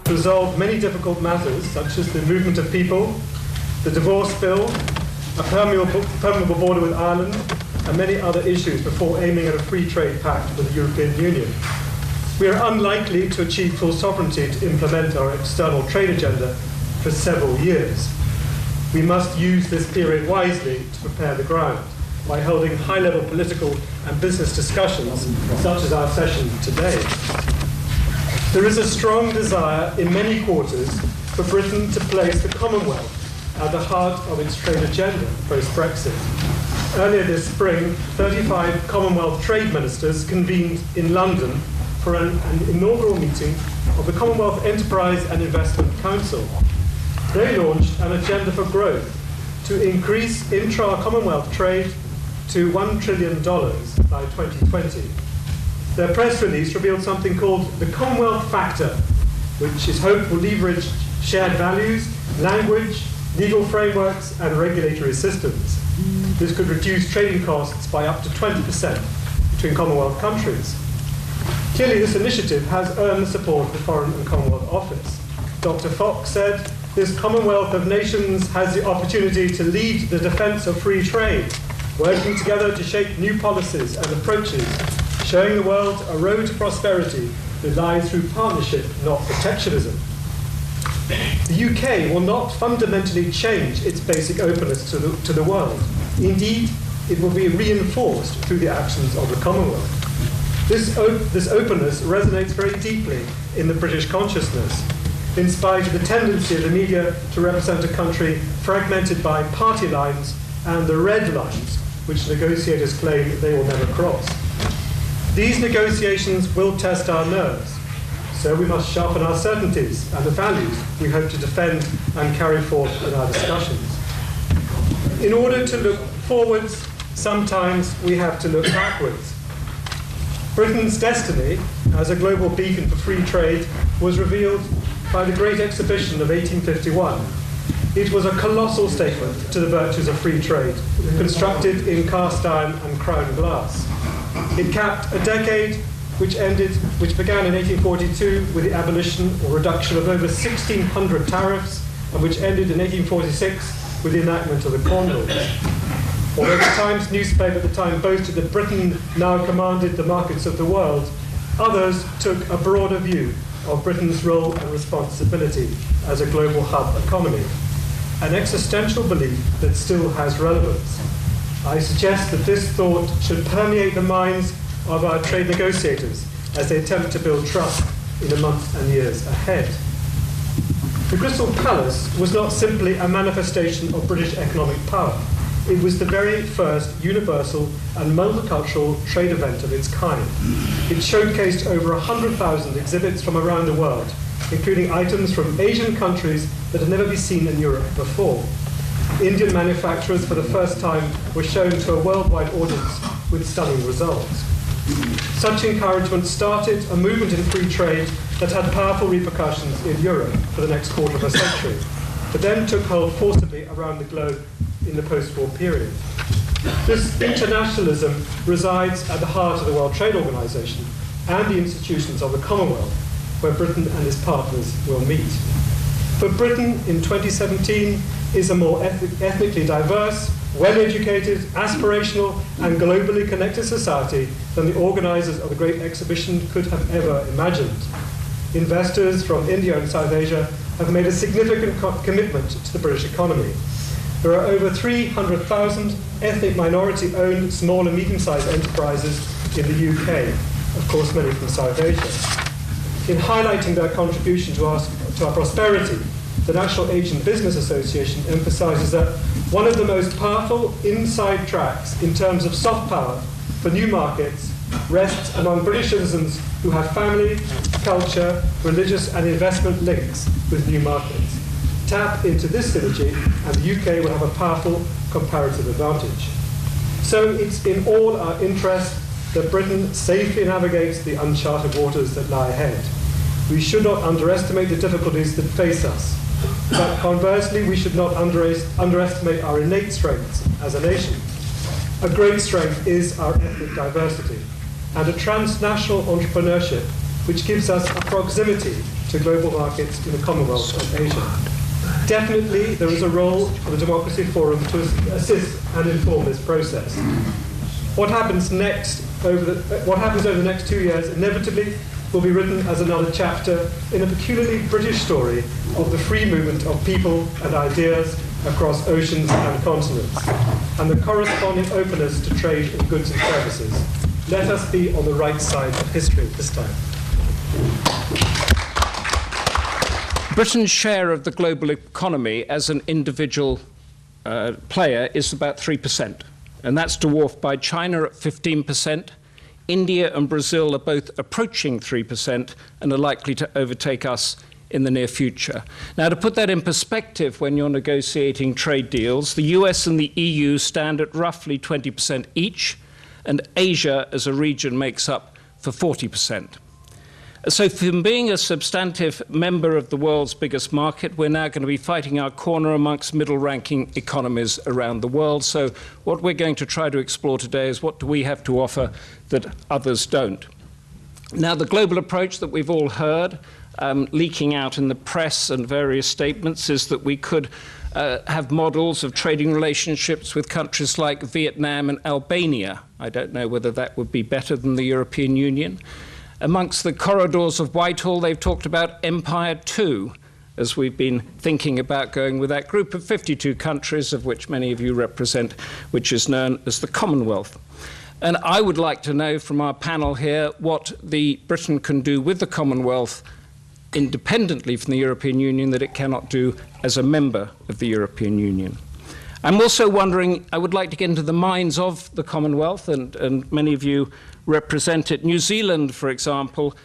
to resolve many difficult matters, such as the movement of people, the divorce bill, a permeable border with Ireland, and many other issues before aiming at a free trade pact with the European Union. We are unlikely to achieve full sovereignty to implement our external trade agenda for several years. We must use this period wisely to prepare the ground by holding high-level political and business discussions, such as our session today. There is a strong desire in many quarters for Britain to place the Commonwealth at the heart of its trade agenda post-Brexit. Earlier this spring, 35 Commonwealth trade ministers convened in London for an inaugural meeting of the Commonwealth Enterprise and Investment Council. They launched an agenda for growth to increase intra-Commonwealth trade to $1 trillion by 2020. Their press release revealed something called the Commonwealth Factor, which is hoped will leverage shared values, language, legal frameworks, and regulatory systems. This could reduce trading costs by up to 20% between Commonwealth countries. Clearly, this initiative has earned the support of the Foreign and Commonwealth Office. Dr. Fox said, "This Commonwealth of nations has the opportunity to lead the defence of free trade, working together to shape new policies and approaches, showing the world a road to prosperity that lies through partnership, not protectionism." The UK will not fundamentally change its basic openness to the world. Indeed, it will be reinforced through the actions of the Commonwealth. This openness resonates very deeply in the British consciousness, in spite of the tendency of the media to represent a country fragmented by party lines and the red lines, which negotiators claim they will never cross. These negotiations will test our nerves, so we must sharpen our certainties and the values we hope to defend and carry forth in our discussions. In order to look forwards, sometimes we have to look backwards. Britain's destiny as a global beacon for free trade was revealed by the Great Exhibition of 1851. It was a colossal statement to the virtues of free trade, constructed in cast iron and crown glass. It capped a decade which began in 1842 with the abolition or reduction of over 1,600 tariffs, and which ended in 1846 with the enactment of the Corn Laws. Although the Times newspaper at the time boasted that Britain now commanded the markets of the world, others took a broader view of Britain's role and responsibility as a global hub economy, an existential belief that still has relevance. I suggest that this thought should permeate the minds of our trade negotiators as they attempt to build trust in the months and years ahead. The Crystal Palace was not simply a manifestation of British economic power. It was the very first universal and multicultural trade event of its kind. It showcased over 100,000 exhibits from around the world, including items from Asian countries that had never been seen in Europe before. Indian manufacturers for the first time were shown to a worldwide audience with stunning results. Such encouragement started a movement in free trade that had powerful repercussions in Europe for the next quarter of a century, but then took hold forcibly around the globe in the post-war period. This internationalism resides at the heart of the World Trade Organization and the institutions of the Commonwealth, where Britain and its partners will meet. But Britain in 2017 is a more ethnically diverse, well-educated, aspirational, and globally connected society than the organizers of the Great Exhibition could have ever imagined. Investors from India and South Asia have made a significant commitment to the British economy. There are over 300,000 ethnic minority-owned small and medium-sized enterprises in the UK, of course many from South Asia. In highlighting their contribution to our prosperity, the National Asian Business Association emphasises that one of the most powerful inside tracks in terms of soft power for new markets rests among British citizens who have family, culture, religious and investment links with new markets. Tap into this synergy and the UK will have a powerful comparative advantage. So it's in all our interest that Britain safely navigates the uncharted waters that lie ahead. We should not underestimate the difficulties that face us, but conversely, we should not underestimate our innate strengths as a nation. A great strength is our ethnic diversity and a transnational entrepreneurship which gives us a proximity to global markets in the Commonwealth and Asia. Definitely, there is a role for the Democracy Forum to assist and inform this process. What happens over the next 2 years inevitably will be written as another chapter in a peculiarly British story of the free movement of people and ideas across oceans and continents, and the corresponding openness to trade in goods and services. Let us be on the right side of history this time. Britain's share of the global economy as an individual player is about 3%, and that's dwarfed by China at 15%. India and Brazil are both approaching 3% and are likely to overtake us in the near future. Now, to put that in perspective, when you're negotiating trade deals, the US and the EU stand at roughly 20% each, and Asia as a region makes up for 40%. So from being a substantive member of the world's biggest market, we're now going to be fighting our corner amongst middle-ranking economies around the world. So what we're going to try to explore today is what do we have to offer that others don't. Now, the global approach that we've all heard leaking out in the press and various statements is that we could have models of trading relationships with countries like Vietnam and Albania. I don't know whether that would be better than the European Union. Amongst the corridors of Whitehall, they've talked about Empire 2, as we've been thinking about going with that group of 52 countries, of which many of you represent, which is known as the Commonwealth. And I would like to know from our panel here what Britain can do with the Commonwealth independently from the European Union that it cannot do as a member of the European Union. I'm also wondering, I would like to get into the minds of the Commonwealth, and many of you represent it. New Zealand, for example,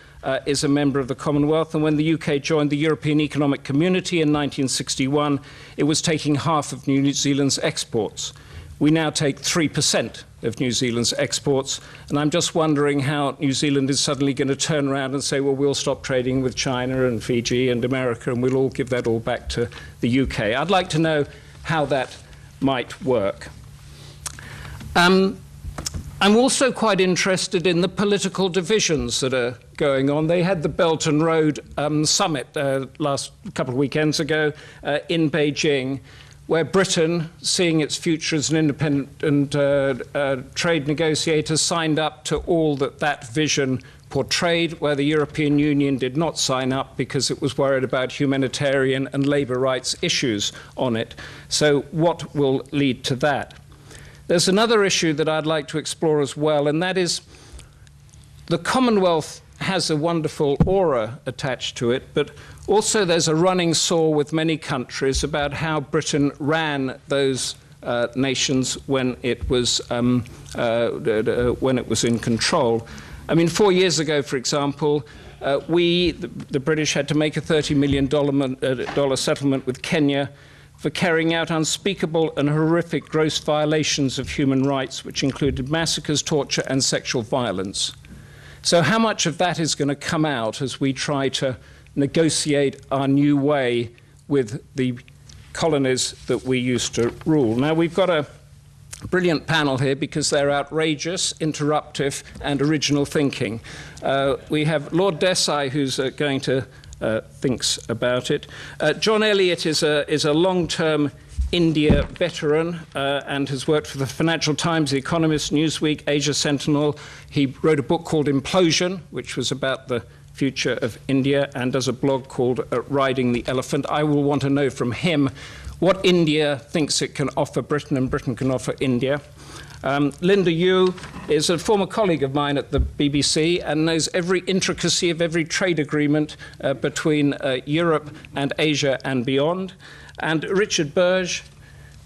is a member of the Commonwealth, and when the UK joined the European Economic Community in 1961, it was taking half of New Zealand's exports. We now take 3% of New Zealand's exports, and I'm just wondering how New Zealand is suddenly going to turn around and say, well, we'll stop trading with China and Fiji and America, and we'll all give that all back to the UK. I'd like to know how that might work. I'm also quite interested in the political divisions that are going on. They had the Belt and Road Summit last couple of weekends ago in Beijing, where Britain, seeing its future as an independent trade negotiator, signed up to all that vision portrayed, where the European Union did not sign up because it was worried about humanitarian and labour rights issues on it. So what will lead to that? There's another issue that I'd like to explore as well, and that is the Commonwealth has a wonderful aura attached to it, but also there's a running sore with many countries about how Britain ran those nations when it was in control. I mean, 4 years ago, for example, the British had to make a $30 million settlement with Kenya for carrying out unspeakable and horrific gross violations of human rights, which included massacres, torture, and sexual violence. So how much of that is going to come out as we try to negotiate our new way with the colonies that we used to rule? Now, we've got a brilliant panel here because they're outrageous, interruptive, and original thinking. We have Lord Desai, who's going to thinks about it. John Elliott is a long-term India veteran and has worked for the Financial Times, The Economist, Newsweek, Asia Sentinel. He wrote a book called Implosion, which was about the future of India, and does a blog called Riding the Elephant. I will want to know from him what India thinks it can offer Britain and Britain can offer India. Linda Yu is a former colleague of mine at the BBC and knows every intricacy of every trade agreement between Europe and Asia and beyond. And Richard Burge,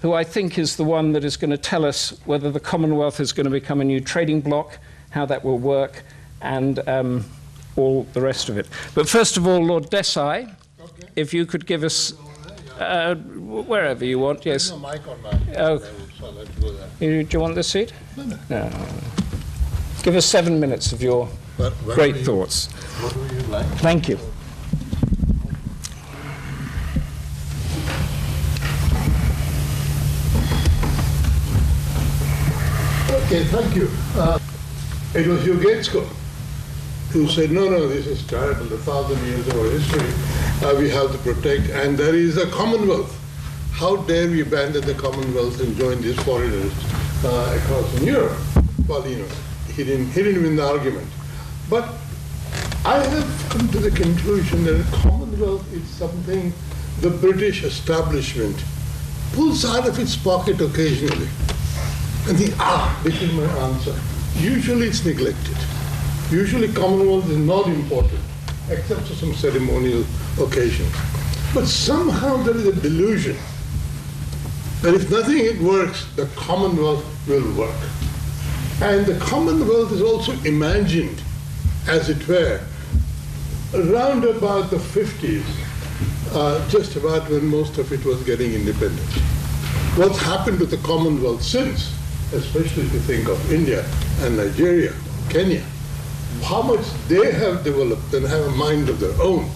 who I think is the one that is going to tell us whether the Commonwealth is going to become a new trading bloc, how that will work, and all the rest of it. But first of all, Lord Desai, okay, if you could give us... wherever you want, yes. There's no mic on mine. Oh. So let's go there. Do you want this seat? No. Give us 7 minutes of your great thoughts. What do you like? Thank you. Okay, thank you. It was Hugh Gates' call. who said, no, this is terrible, 1,000 years of our history, we have to protect, and there is a Commonwealth. How dare we abandon the Commonwealth and join these foreigners across in Europe? Well, he didn't win the argument. But I have come to the conclusion that the Commonwealth is something the British establishment pulls out of its pocket occasionally and think, this is my answer. Usually it's neglected. Usually Commonwealth is not important, except for some ceremonial occasions. But somehow there is a delusion that if nothing it works, the Commonwealth will work. And the Commonwealth is also imagined, as it were, around about the 50s, just about when most of it was getting independent. What's happened to the Commonwealth since, especially if you think of India and Nigeria, Kenya, how much they have developed and have a mind of their own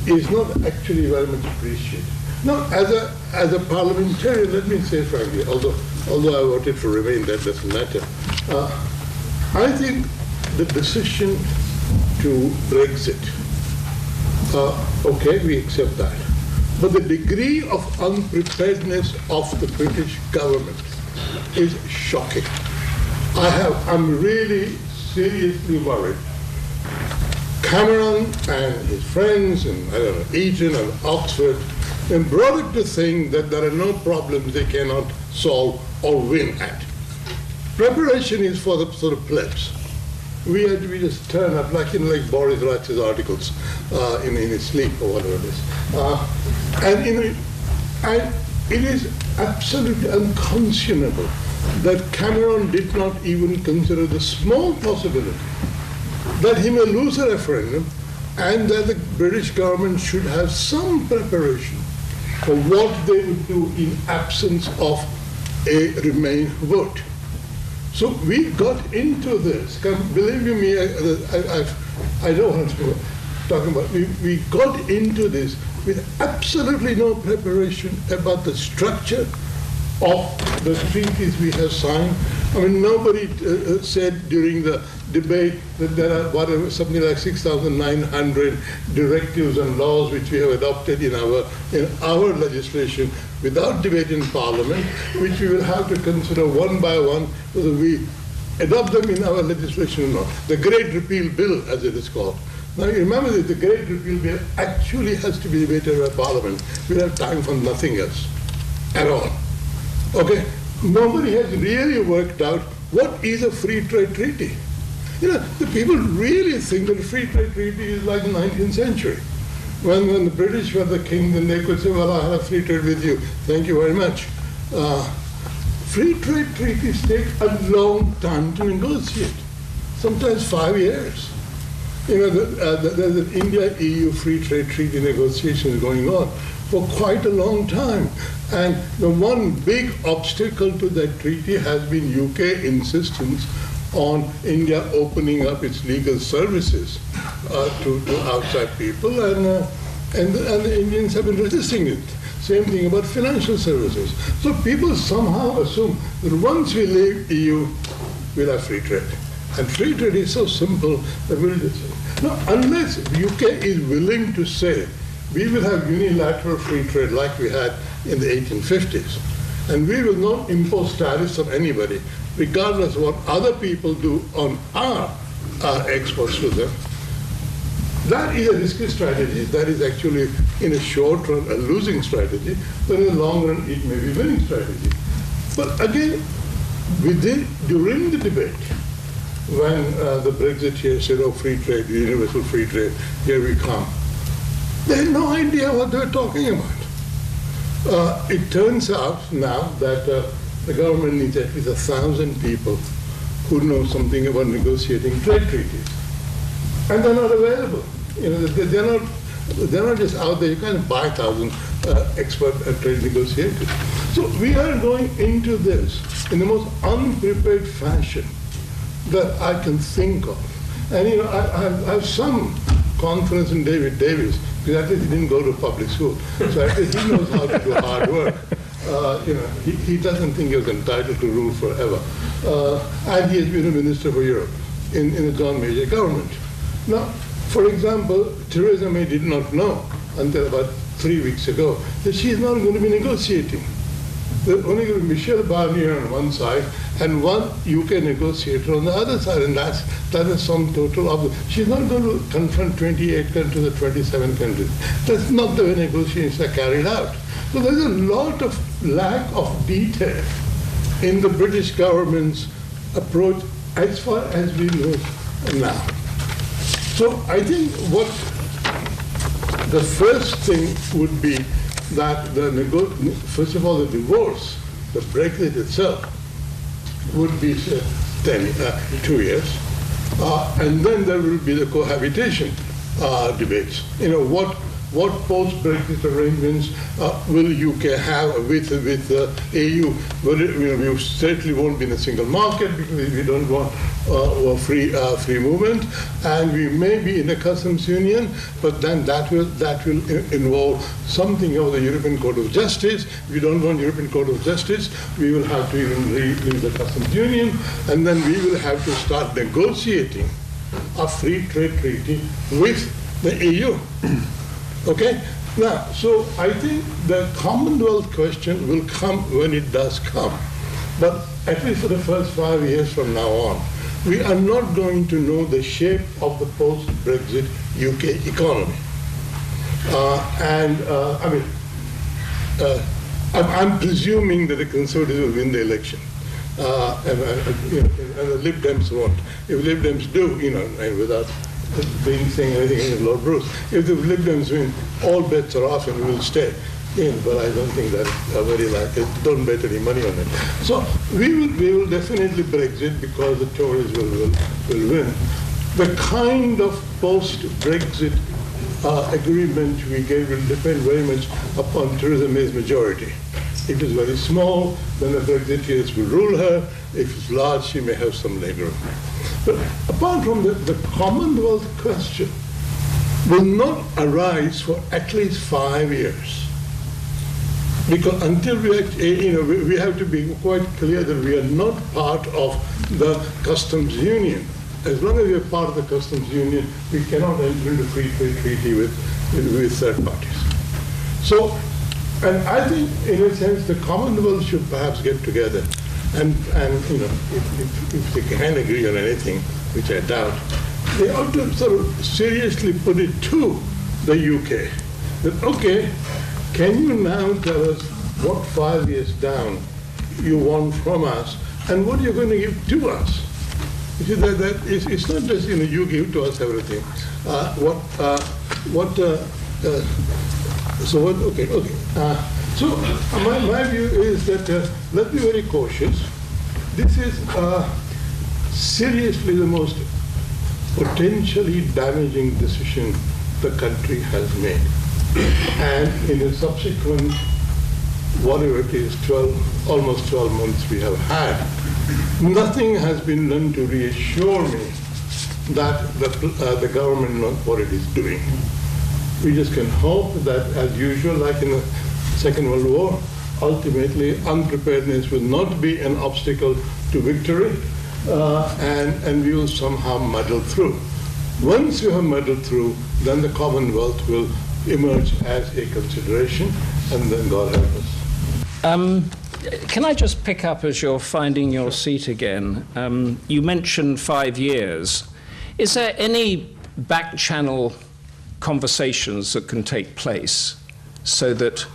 is not actually very much appreciated. Now, as a parliamentarian, let me say frankly, although I voted for Remain, that doesn't matter. I think the decision to Brexit, okay, we accept that. But the degree of unpreparedness of the British government is shocking. I'm really seriously worried. Cameron and his friends and Eton and Oxford and brought it to think that there are no problems they cannot solve or win at. Preparation is for the sort of plebs. We just turn up like Boris writes his articles in his sleep or whatever it is. And it is absolutely unconscionable that Cameron did not even consider the small possibility that he may lose a referendum and that the British government should have some preparation for what they would do in absence of a Remain vote. So we got into this. Believe you me, I know what I'm talking about. We got into this with absolutely no preparation about the structure of the treaties we have signed. I mean, nobody said during the debate that there are something like 6,900 directives and laws which we have adopted in our legislation without debate in Parliament, which we will have to consider one by one whether we adopt them in our legislation or not. The Great Repeal Bill, as it is called. Now, you remember that the Great Repeal Bill actually has to be debated by Parliament. We have time for nothing else at all. Okay? Nobody has really worked out what is a free trade treaty. The people really think that a free trade treaty is like the 19th century. When the British were the king, then they could say, well, I have free trade with you. Thank you very much. Free trade treaties take a long time to negotiate, sometimes 5 years. There's an India-EU free trade treaty negotiations going on for quite a long time. And the one big obstacle to that treaty has been UK insistence on India opening up its legal services to outside people, and the Indians have been resisting it. Same thing about financial services. So people somehow assume that once we leave EU, we'll have free trade. And free trade is so simple that we'll just say, no, unless the UK is willing to say, we will have unilateral free trade like we had in the 1850s, and we will not impose tariffs on anybody, regardless of what other people do on our exports to them. That is a risky strategy. That is actually, in a short run, a losing strategy, but in the long run, it may be a winning strategy. But again, during the debate, when the Brexit here said, oh, free trade, universal free trade, here we come, they had no idea what they were talking about. It turns out now that the government needs at least 1,000 people who know something about negotiating trade treaties. And they're not available. They're not just out there. You can't buy 1,000 expert trade negotiators. So we are going into this in the most unprepared fashion that I can think of. And I have some confidence in David Davis, because at least he didn't go to public school. So at least he knows how to do hard work. He doesn't think he was entitled to rule forever. And he has been a minister for Europe in the John Major government. Now, for example, Theresa May did not know until about 3 weeks ago that she is not going to be negotiating. There's only going to be Michel Barnier on one side and one UK negotiator on the other side, and that is sum total of she's not going to confront 28 countries or 27 countries. That's not the way negotiations are carried out. So there's a lot of lack of detail in the British government's approach as far as we know now. So I think what the first thing would be that first of all, the divorce, the Brexit itself, would be 2 years, and then there will be the cohabitation debates. What post-Brexit arrangements will UK have with the EU? We certainly won't be in a single market because we don't want free movement, and we may be in a customs union, but then that will involve something of the European Court of Justice. If we don't want European Court of Justice, we will have to even leave the customs union, and then we will have to start negotiating a free trade treaty with the EU. Okay? Now, so I think the Commonwealth question will come when it does come. But at least for the first 5 years from now on, we are not going to know the shape of the post-Brexit UK economy. I'm presuming that the Conservatives will win the election. And the Lib Dems won't. If Lib Dems do, and without saying anything against Lord Bruce, if the Lib Dems win, all bets are off and we will stay. But I don't think that's very likely. Don't bet any money on it. So we will definitely Brexit because the Tories will win. The kind of post-Brexit agreement we get will depend very much upon Theresa May's majority. If it's very small, then the Brexiteers will rule her. If it's large, she may have some legroom. But apart from the Commonwealth question will not arise for at least 5 years. Because until we have to be quite clear that we are not part of the customs union. As long as we are part of the customs union, we cannot enter into free trade treaty with third parties. So, and I think, in a sense, the Commonwealth should perhaps get together, and if they can agree on anything, which I doubt, they ought to sort of seriously put it to the UK that okay, can you now tell us what 5 years down you want from us, and what you're going to give to us? You see, it's not just you give to us everything. So my view is that let's be very cautious. This is seriously the most potentially damaging decision the country has made. And in the subsequent, whatever it is, almost 12 months we have had, nothing has been done to reassure me that the government knows what it is doing. We just can hope that, as usual, like in the Second World War, ultimately unpreparedness will not be an obstacle to victory, and we will somehow muddle through. Once you have muddled through, then the Commonwealth will emerge as a consideration, and then God help us. Can I just pick up as you're finding your seat again? You mentioned 5 years. Is there any back-channel conversations that can take place so that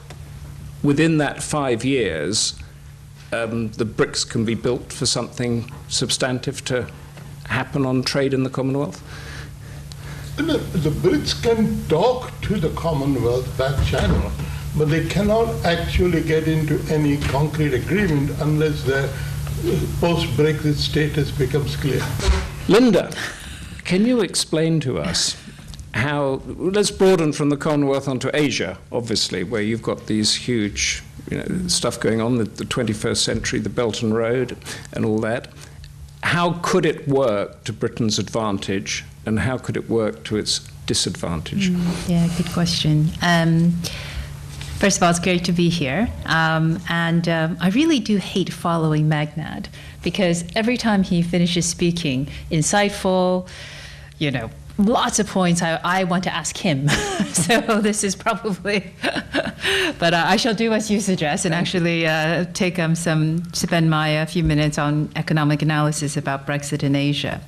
within that 5 years, the bricks can be built for something substantive to happen on trade in the Commonwealth? The Brits can talk to the Commonwealth back channel, but they cannot actually get into any concrete agreement unless their post-Brexit status becomes clear. Linda, can you explain to us how, let's broaden from the Commonwealth onto Asia, obviously, where you've got these huge stuff going on, the 21st century, the Belt and Road and all that. How could it work to Britain's advantage, and how could it work to its disadvantage? Yeah, good question. First of all, it's great to be here. And I really do hate following Magnad, because every time he finishes speaking, insightful, lots of points I want to ask him. So this is probably, but I shall do as you suggest and actually spend my few minutes on economic analysis about Brexit in Asia.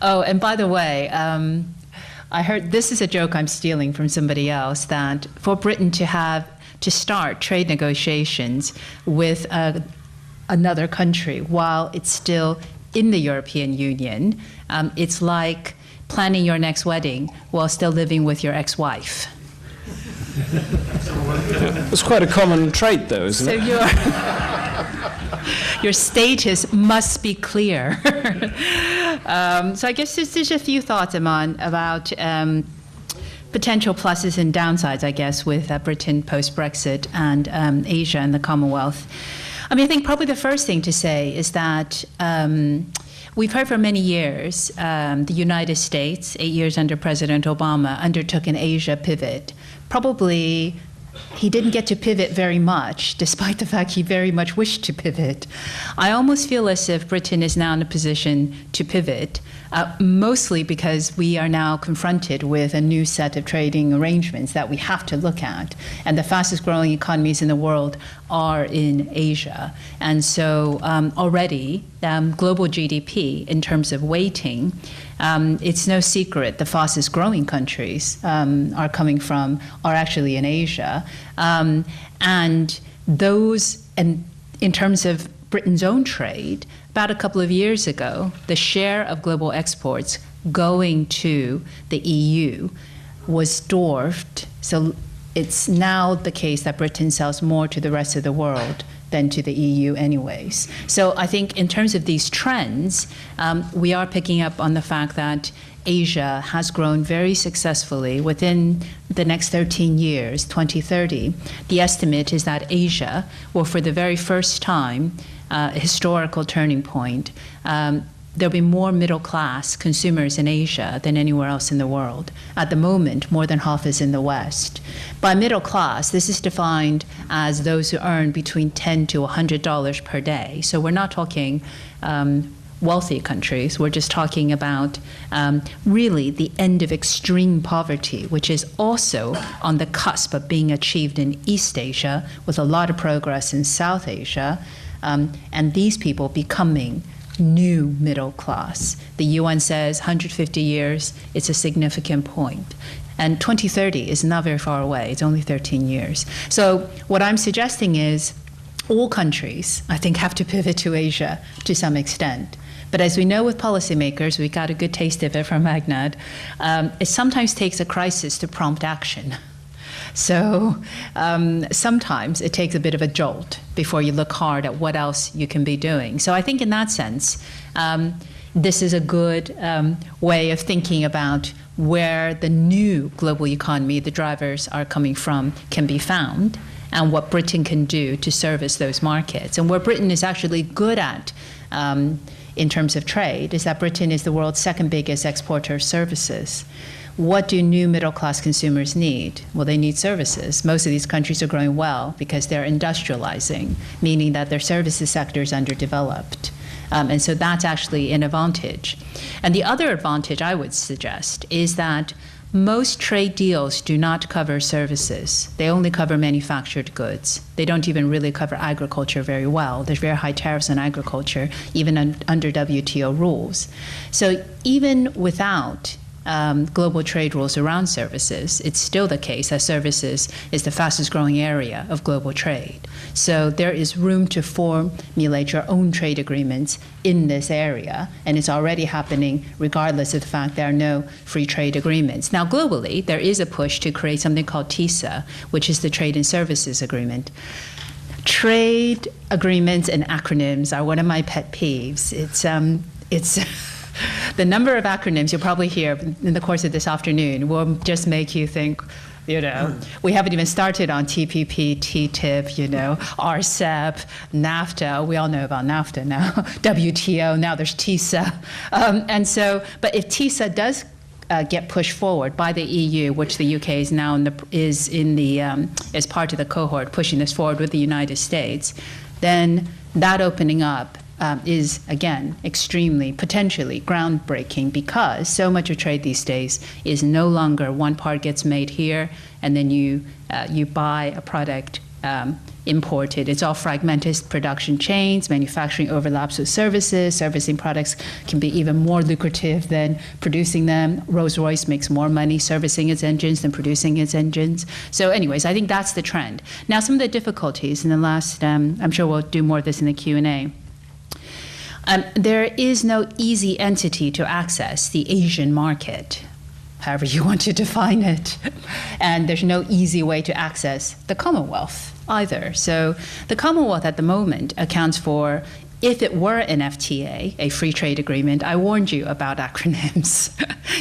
Oh, and by the way, I heard, this is a joke I'm stealing from somebody else, that for Britain to start trade negotiations with another country while it's still in the European Union, it's like planning your next wedding while still living with your ex-wife. It's quite a common trait, though, isn't it? Your status must be clear. So I guess there's a few thoughts, Aman, about potential pluses and downsides, I guess, with Britain post-Brexit and Asia and the Commonwealth. I mean, I think probably the first thing to say is that we've heard for many years the United States, 8 years under President Obama, undertook an Asia pivot. Probably he didn't get to pivot very much, despite the fact he very much wished to pivot. I almost feel as if Britain is now in a position to pivot, mostly because we are now confronted with a new set of trading arrangements that we have to look at. And the fastest growing economies in the world are in Asia. And so already, global GDP, in terms of weighting, it's no secret the fastest growing countries are actually in Asia. And those, and in terms of Britain's own trade, about a couple of years ago, the share of global exports going to the EU was dwarfed. So it's now the case that Britain sells more to the rest of the world than to the EU anyways. So I think in terms of these trends, we are picking up on the fact that Asia has grown very successfully within the next 13 years, 2030. The estimate is that Asia will, for the very first time, a historical turning point, there'll be more middle-class consumers in Asia than anywhere else in the world. At the moment, more than half is in the West. By middle class, this is defined as those who earn between $10 to $100 per day. So we're not talking wealthy countries. We're just talking about really the end of extreme poverty, which is also on the cusp of being achieved in East Asia, with a lot of progress in South Asia, and these people becoming new middle class. The UN says 150 years, it's a significant point. And 2030 is not very far away, it's only 13 years. So what I'm suggesting is all countries, I think, have to pivot to Asia to some extent. But as we know with policymakers, we got a good taste of it from Magnad, it sometimes takes a crisis to prompt action. So sometimes it takes a bit of a jolt before you look hard at what else you can be doing. So I think in that sense, this is a good way of thinking about where the new global economy, the drivers are coming from, can be found, and what Britain can do to service those markets. And where Britain is actually good at in terms of trade is that Britain is the world's second biggest exporter of services. What do new middle-class consumers need? Well, they need services. Most of these countries are growing well because they're industrializing, meaning that their services sector is underdeveloped. And so that's actually an advantage. And the other advantage I would suggest is that most trade deals do not cover services. They only cover manufactured goods. They don't even really cover agriculture very well. There's very high tariffs on agriculture, even under WTO rules. So even without global trade rules around services, it's still the case that services is the fastest growing area of global trade. So there is room to formulate your own trade agreements in this area, and it's already happening regardless of the fact there are no free trade agreements. Now globally, there is a push to create something called TISA, which is the Trade and Services Agreement. Trade agreements and acronyms are one of my pet peeves. It's the number of acronyms you'll probably hear in the course of this afternoon will just make you think, you know, we haven't even started on TPP, TTIP, you know, RCEP, NAFTA. We all know about NAFTA now. WTO, now there's TISA. And so, but if TISA does get pushed forward by the EU, which the UK is now as part of the cohort pushing this forward with the United States, then that opening up is, again, extremely, potentially groundbreaking, because so much of trade these days is no longer one part gets made here and then you buy a product imported. It's all fragmented production chains, manufacturing overlaps with services, servicing products can be even more lucrative than producing them. Rolls-Royce makes more money servicing its engines than producing its engines. So anyways, I think that's the trend. Now, some of the difficulties in the last, I'm sure we'll do more of this in the Q&A. There is no easy entity to access the Asian market, however you want to define it. And there's no easy way to access the Commonwealth either. So the Commonwealth at the moment accounts for, if it were an FTA, a free trade agreement, I warned you about acronyms.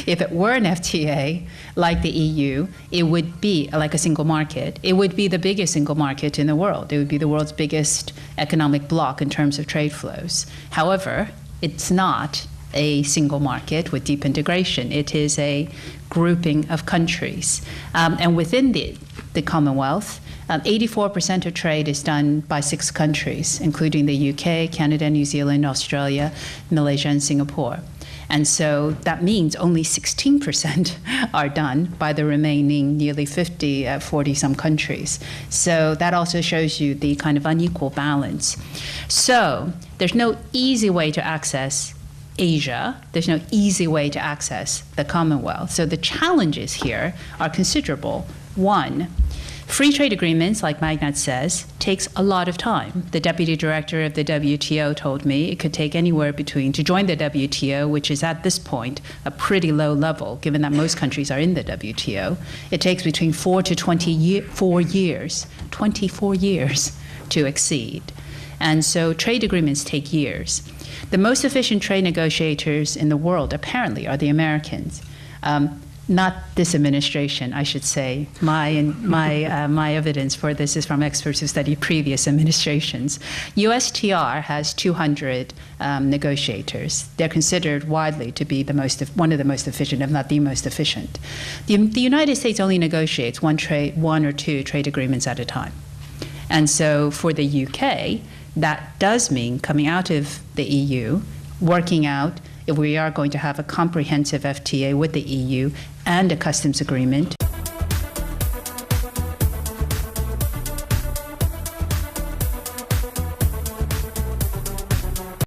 If it were an FTA, like the EU, it would be like a single market. It would be the biggest single market in the world. It would be the world's biggest economic bloc in terms of trade flows. However, it's not a single market with deep integration. It is a grouping of countries. And within the Commonwealth, 84% of trade is done by 6 countries, including the UK, Canada, New Zealand, Australia, Malaysia, and Singapore. And so that means only 16% are done by the remaining nearly 40-some countries. So that also shows you the kind of unequal balance. So there's no easy way to access Asia. There's no easy way to access the Commonwealth. So the challenges here are considerable. One, free trade agreements, like Magnat says, takes a lot of time. The deputy director of the WTO told me it could take anywhere between, to join the WTO, which is at this point a pretty low level, given that most countries are in the WTO, it takes between 4 to 24 years to exceed. And so trade agreements take years. The most efficient trade negotiators in the world, apparently, are the Americans. Not this administration, I should say. My evidence for this is from experts who studied previous administrations. USTR has 200 negotiators. They're considered widely to be one of the most efficient, if not the most efficient. The United States only negotiates one or two trade agreements at a time. And so for the UK, that does mean coming out of the EU, working out if we are going to have a comprehensive FTA with the EU and a customs agreement.